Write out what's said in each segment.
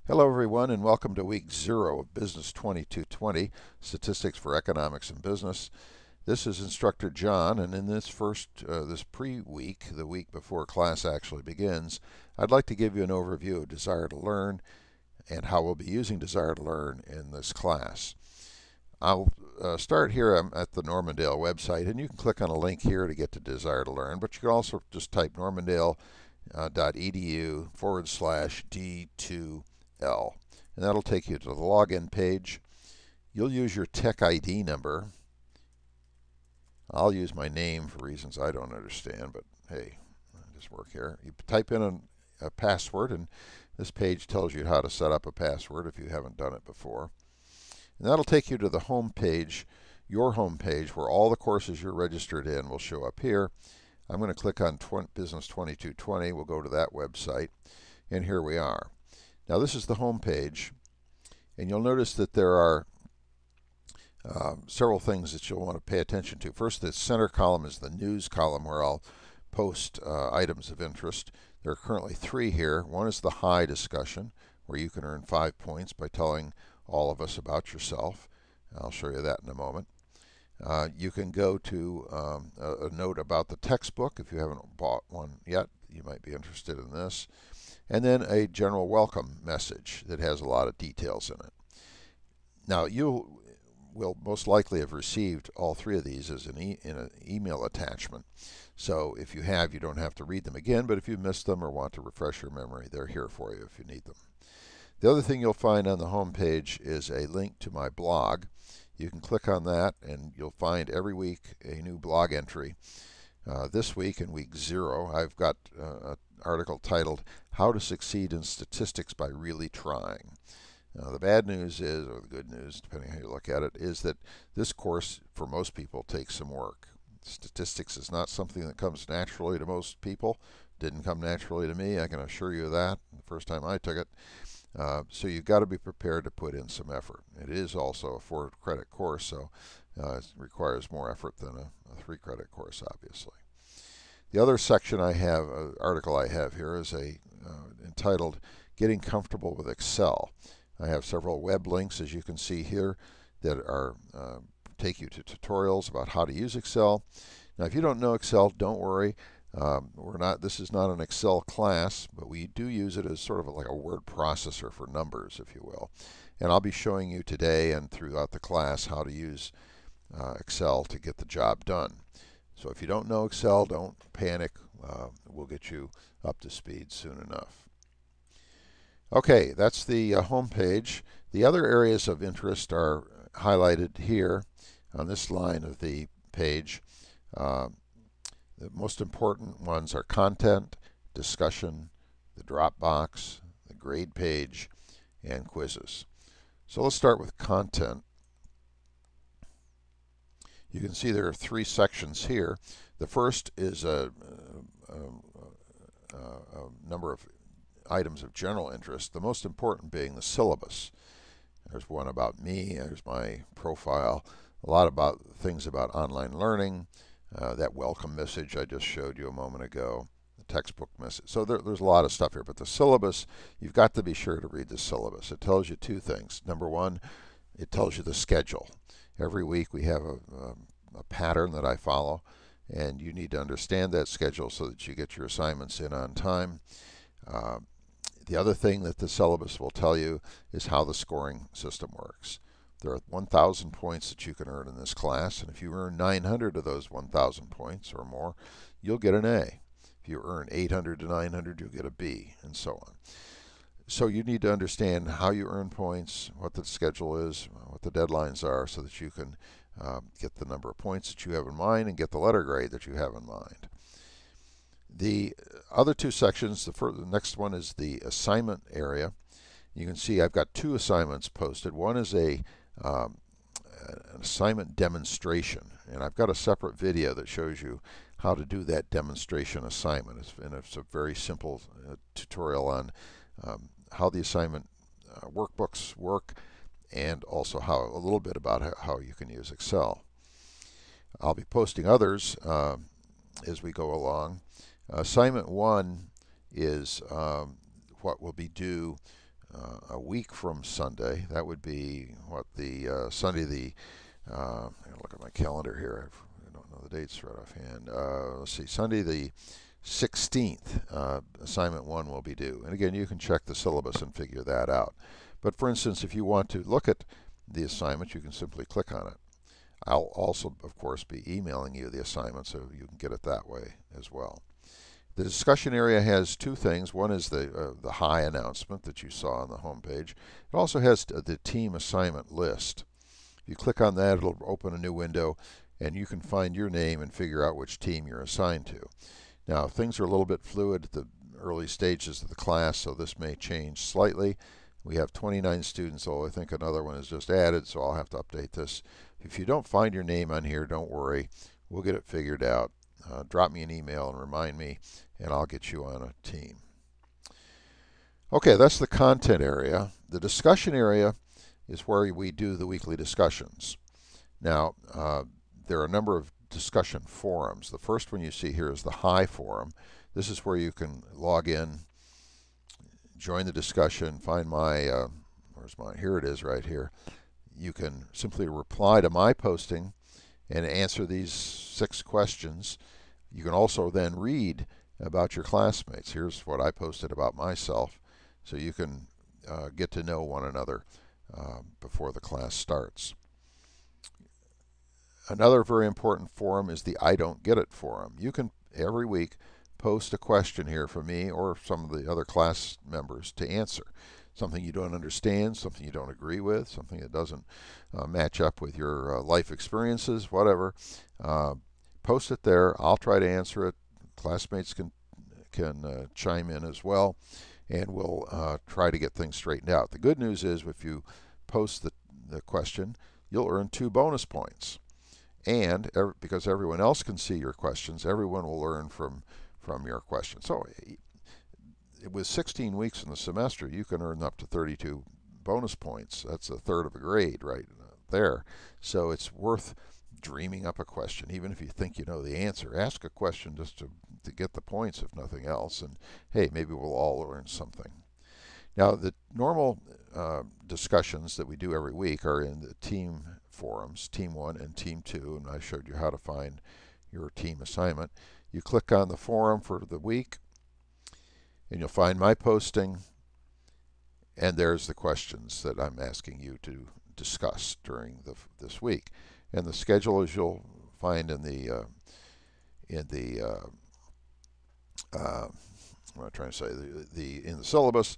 Hello everyone and welcome to week 0 of Business 2220, Statistics for Economics and Business. This is Instructor John, and in this pre-week, the week before class actually begins, I'd like to give you an overview of Desire to Learn and how we'll be using Desire to Learn in this class. I'll start here at the Normandale website, and you can click on a link here to get to Desire to Learn, but you can also just type normandale.edu/D2L, and that'll take you to the login page. You'll use your Tech ID number. I'll use my name for reasons I don't understand, but hey, I'll just work here. You type in a password, and this page tells you how to set up a password if you haven't done it before. And that'll take you to the home page, your home page, where all the courses you're registered in will show up here. I'm going to click on Business 2220. We'll go to that website, and here we are. Now this is the home page, and you'll notice that there are several things that you'll want to pay attention to. First, the center column is the news column where I'll post items of interest. There are currently 3 here. One is the high discussion, where you can earn 5 points by telling all of us about yourself. I'll show you that in a moment. You can go to a note about the textbook. If you haven't bought one yet, you might be interested in this. And then a general welcome message that has a lot of details in it. Now, you will most likely have received all 3 of these as in an email attachment. So if you have, you don't have to read them again, but if you missed them or want to refresh your memory, they're here for you if you need them. The other thing you'll find on the home page is a link to my blog. You can click on that and you'll find every week a new blog entry. This week, in week 0, I've got an article titled How to Succeed in Statistics by Really Trying. The bad news is, or the good news, depending on how you look at it, is that this course, for most people, takes some work. Statistics is not something that comes naturally to most people. Didn't come naturally to me, I can assure you of that, the first time I took it. So you've got to be prepared to put in some effort. It is also a 4-credit course, so it requires more effort than a 3-credit course, obviously. The other section I have, article I have here, is entitled Getting Comfortable with Excel. I have several web links, as you can see here, that are take you to tutorials about how to use Excel. Now, if you don't know Excel, don't worry. This is not an Excel class, but we do use it as sort of like a word processor for numbers, if you will. And I'll be showing you today and throughout the class how to use Excel to get the job done. So if you don't know Excel, don't panic. We'll get you up to speed soon enough. Okay, that's the home page. The other areas of interest are highlighted here on this line of the page. The most important ones are content, discussion, the Dropbox, the grade page, and quizzes. So let's start with content. You can see there are 3 sections here. The first is a number of items of general interest, the most important being the syllabus. There's one about me, there's my profile, a lot about things about online learning, that welcome message I just showed you a moment ago, the textbook message. So there's a lot of stuff here, but the syllabus, you've got to be sure to read the syllabus. It tells you 2 things. Number 1, it tells you the schedule. Every week we have a pattern that I follow, and you need to understand that schedule so that you get your assignments in on time. The other thing that the syllabus will tell you is how the scoring system works. There are 1,000 points that you can earn in this class, and if you earn 900 of those 1,000 points or more, you'll get an A. If you earn 800 to 900, you'll get a B, and so on. So you need to understand how you earn points, what the schedule is, what the deadlines are, so that you can get the number of points that you have in mind and get the letter grade that you have in mind. The other 2 sections, the next one is the assignment area. You can see I've got 2 assignments posted. One is an assignment demonstration, and I've got a separate video that shows you how to do that demonstration assignment. It's a very simple tutorial on how the assignment workbooks work, and also a little bit about how you can use Excel. I'll be posting others as we go along. Assignment 1 is what will be due a week from Sunday. That would be what the Sunday the. I'm gonna look at my calendar here. I don't know the dates right offhand. Let's see, Sunday the 16th, assignment 1 will be due. And again, you can check the syllabus and figure that out. But for instance, if you want to look at the assignment, you can simply click on it. I'll also, of course, be emailing you the assignment so you can get it that way as well. The discussion area has two things. One is the high announcement that you saw on the home page. It also has the team assignment list. If you click on that, it'll open a new window, and you can find your name and figure out which team you're assigned to. Now, things are a little bit fluid at the early stages of the class, so this may change slightly. We have 29 students, so I think another one is just added, so I'll have to update this. If you don't find your name on here, don't worry. We'll get it figured out. Drop me an email and remind me, and I'll get you on a team. Okay, that's the content area. The discussion area is where we do the weekly discussions. Now, there are a number of discussion forums. The first one you see here is the Hi forum. This is where you can log in, join the discussion, find my, where's mine? Here it is right here. You can simply reply to my posting and answer these 6 questions. You can also then read about your classmates. Here's what I posted about myself, so you can get to know one another before the class starts. Another very important forum is the I Don't Get It forum. You can every week post a question here for me or some of the other class members to answer. Something you don't understand, something you don't agree with, something that doesn't match up with your life experiences, whatever. Post it there. I'll try to answer it. Classmates can chime in as well, and we'll try to get things straightened out. The good news is if you post the question, you'll earn 2 bonus points. And because everyone else can see your questions, everyone will learn from your questions. So with 16 weeks in the semester, you can earn up to 32 bonus points. That's a third of a grade right there. So it's worth dreaming up a question, even if you think you know the answer. Ask a question just to get the points, if nothing else. And hey, maybe we'll all learn something. Now, the normal discussions that we do every week are in the team forums, Team 1 and Team 2, and I showed you how to find your team assignment. You click on the forum for the week, and you'll find my posting, and there's the questions that I'm asking you to discuss during this week. And the schedule, as you'll find in the what am I trying to say? In the syllabus,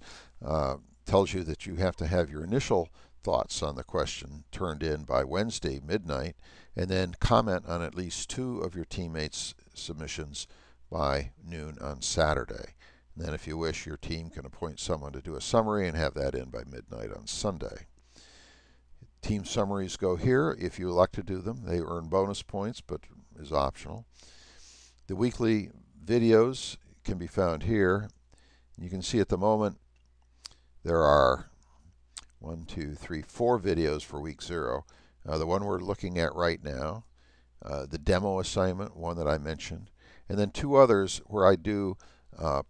tells you that you have to have your initial thoughts on the question turned in by Wednesday midnight, and then comment on at least 2 of your teammates' submissions by noon on Saturday. And then if you wish, your team can appoint someone to do a summary and have that in by midnight on Sunday. Team summaries go here. If you elect to do them, they earn bonus points, but is optional. The weekly videos can be found here. You can see at the moment there are 4 videos for week 0. The one we're looking at right now, the demo assignment, one that I mentioned, and then 2 others where I do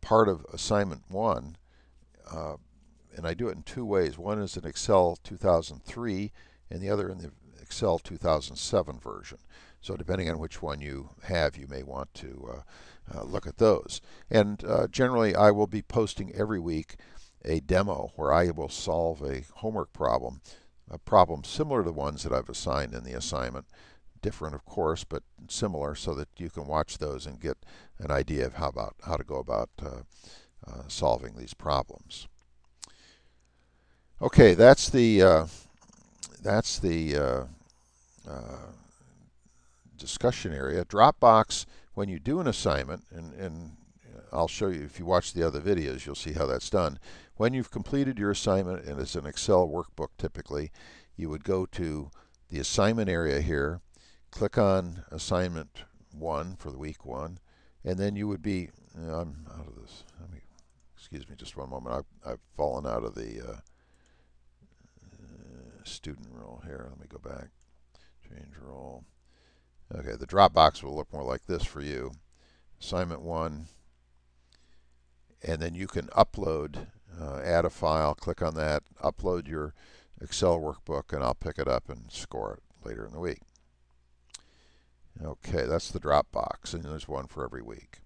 part of assignment 1, and I do it in 2 ways. One is in Excel 2003 and the other in the Excel 2007 version. So depending on which one you have, you may want to look at those. And generally, I will be posting every week a demo where I will solve a homework problem, a problem similar to the ones that I've assigned in the assignment. Different, of course, but similar, so that you can watch those and get an idea of how to go about solving these problems. Okay, that's the discussion area. Dropbox, when you do an assignment, and I'll show you, if you watch the other videos, you'll see how that's done. When you've completed your assignment, and it's an Excel workbook typically, you would go to the assignment area here, click on assignment 1 for the week 1, and then you would be, I'm out of this, excuse me just one moment, I've fallen out of the student role here. Let me go back, change role. Okay, the Dropbox will look more like this for you. Assignment 1, and then you can upload add a file, click on that, upload your Excel workbook, and I'll pick it up and score it later in the week. Okay, that's the Dropbox, and there's one for every week.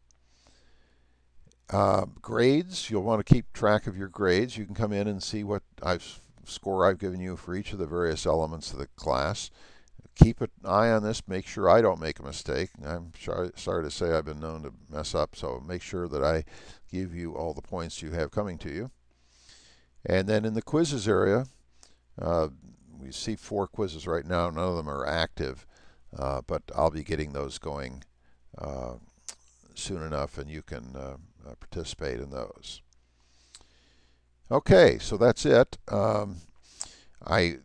Grades, you'll want to keep track of your grades. You can come in and see what score I've given you for each of the various elements of the class. Keep an eye on this. Make sure I don't make a mistake. I'm sorry to say I've been known to mess up, so make sure that I give you all the points you have coming to you. And then in the quizzes area, we see 4 quizzes right now. None of them are active, but I'll be getting those going soon enough, and you can participate in those. Okay, so that's it. I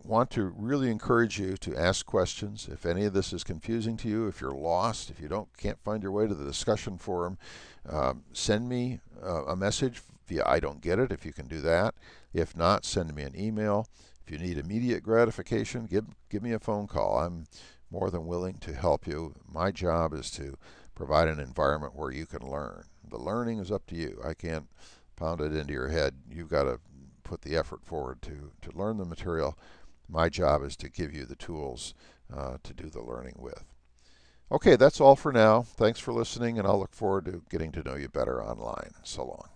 want to really encourage you to ask questions. If any of this is confusing to you, if you're lost, if you can't find your way to the discussion forum, send me a message via I don't get it if you can do that. If not, send me an email. If you need immediate gratification, give me a phone call. I'm more than willing to help you. My job is to provide an environment where you can learn. The learning is up to you. I can't pound it into your head. You've got to put the effort forward to learn the material. My job is to give you the tools to do the learning with. Okay, that's all for now. Thanks for listening, and I'll look forward to getting to know you better online. So long.